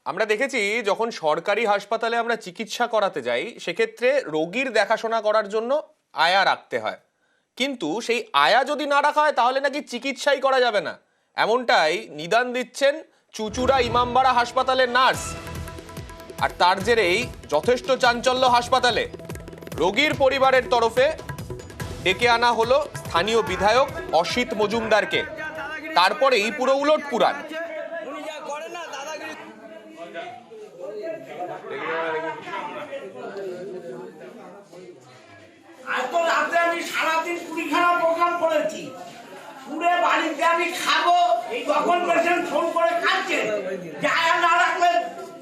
আমরা দেখেছি যখন সরকারি হাসপাতালে আমরা চিকিৎসা করাতে যাই সেক্ষেত্রে রোগীর দেখাশোনা করার জন্য আয়া রাখতে হয়, কিন্তু সেই আয়া যদি না রাখা হয় তাহলে নাকি চিকিৎসাই করা যাবে না। এমনটাই নিদান দিচ্ছেন চুঁচুড়া ইমামবাড়া হাসপাতালের নার্স। আর তার জেরেই যথেষ্ট চাঞ্চল্য হাসপাতালে। রোগীর পরিবারের তরফে ডেকে আনা হলো স্থানীয় বিধায়ক অসিত মজুমদারকে। তারপরেই পুরো উলটপুরাণ। আজ রাতে আমি সারাদিন 20খানা প্রোগ্রাম করেছি। পুরে বাড়িতে আমি খাবো, এই তখন পেশেন্ট ফোন করে খাচ্ছে, যায় না রাখলে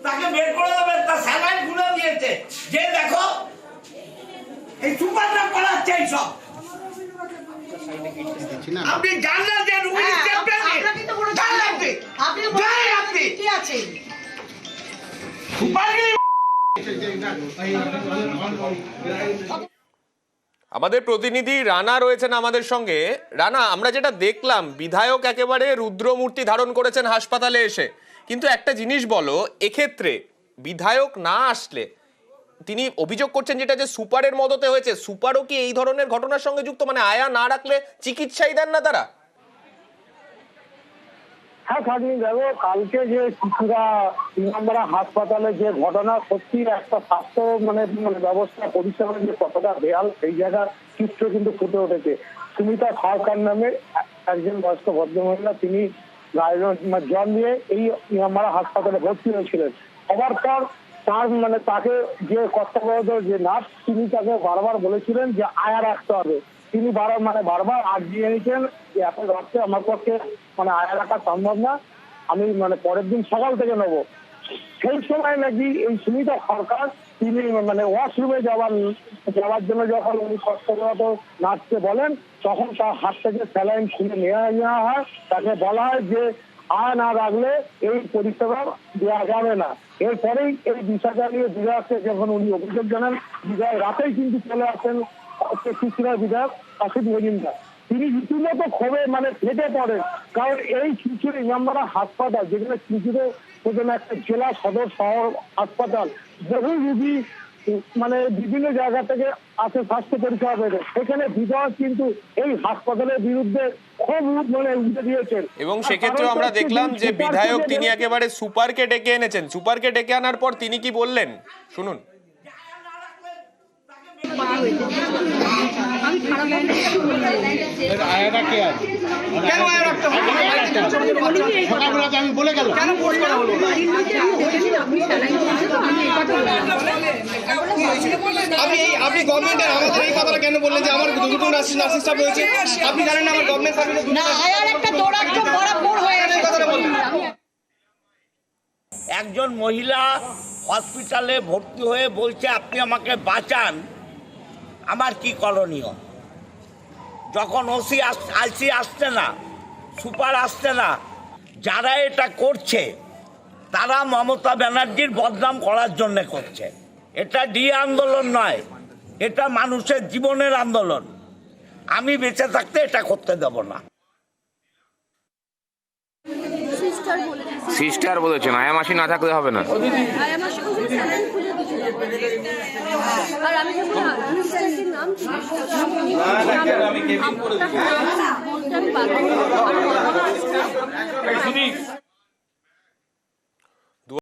তাকে বের করে দেবে, তার স্যালাইন খুলে দিয়েছে। যে দেখো এই সুপারটা করাচ্ছে এইসব। আপনি জানলেন যে রুগী কি আছে আমাদের প্রতিনিধি রানা রয়েছেন আমাদের সঙ্গে। রানা, আমরা যেটা দেখলাম, বিধায়ক একেবারে রুদ্রমূর্তি ধারণ করেছেন হাসপাতালে এসে, কিন্তু একটা জিনিস বলো, এক্ষেত্রে বিধায়ক না আসলে তিনি অভিযোগ করছেন যেটা যে সুপারের মদতে হয়েছে, সুপারও কি এই ধরনের ঘটনার সঙ্গে যুক্ত? মানে আয়া না রাখলে চিকিৎসাই দেন না তারা? হ্যাঁ খাগনি, দেখো কালকে যে চুঁচুড়া ইমামবাড়া হাসপাতালে যে ঘটনা, সত্যি একটা স্বাস্থ্য ব্যবস্থা পরিষেবা যে কতটা বেহাল সেই জায়গার চিত্র কিন্তু ফুটে উঠেছে। সুমিতা সরকার নামে একজন বয়স্ক ভদ্রমহিলা, তিনি জ্বর নিয়ে এই ইমামবাড়া হাসপাতালে ভর্তি হয়েছিলেন। হবার পর তার তাকে যে কর্তব্যরত যে নার্স, তিনি তাকে বারবার বলেছিলেন যে আয়া রাখতে হবে। তিনি বারবার আর্জি এনেছেন এত রাখতে আমার পক্ষে আয়া রাখা সম্ভব না, আমি পরের দিন সকাল থেকে নেবো। সেই সময় নাকি এই সুমিতা সরকার তিনি ওয়াশরুমে যাওয়ার জন্য যখন উনি কর্তব্যরত নার্সকে বলেন, তখন তার হাত থেকে স্যালাইন খুলে নেওয়া হয়। তাকে বলা হয় যে আয়া না রাখলে এই পরিষেবা দেওয়া যাবে না। এরপরেই এই বিষয়টা নিয়ে বিধায়ককে যখন উনি অভিযোগ জানান, বিধায়ক রাতেই কিন্তু চলে আসেন চুঁচুড়ার বিধায়ক অসিত মজুমদার। তিনি রীতিমতো ক্ষোভে ফেটে পড়েন, কারণ এই চুঁচুড়া ইমামবাড়া হাসপাতাল, যেখানে চুঁচুড়ে একটা জেলা সদর শহর হাসপাতাল, বহু রুগী বিভিন্ন জায়গা থেকে আসে স্বাস্থ্য পরিষেবা পেতে, সেখানে বিধায়ক কিন্তু এই হাসপাতালের বিরুদ্ধে খুব উঠে দিয়েছেন। এবং সেক্ষেত্রে আমরা দেখলাম যে বিধায়ক তিনি একেবারে সুপারকে ডেকে এনেছেন। সুপারকে ডেকে আনার পর তিনি কি বললেন শুনুন। আপনি গভর্নমেন্টের আমাদের এই কথাটা কেন বললেন যে আমার দুটো নার্সিং স্টাফ রয়েছে? আপনি জানেন না আমার গভর্নমেন্ট সার্ভিসে না আয়ার একটা দৌড়াচ্ছ বরাবর হয়ে গেছে কথাটা বললেন। একজন মহিলা হসপিটালে ভর্তি হয়ে বলছে আপনি আমাকে বাঁচান, আমার কি করণীয়? যখন ওসি আইসি আসছে না, সুপার আসছে না, যারা এটা করছে তারা মমতা ব্যানার্জির বদনাম করার জন্য করছে। এটা ডি আন্দোলন নয়, এটা মানুষের জীবনের আন্দোলন। আমি বেঁচে থাকতে এটা করতে দেব না। সিস্টার বলেছেন আয়া মাসি না থাকলে হবে না। আর আমি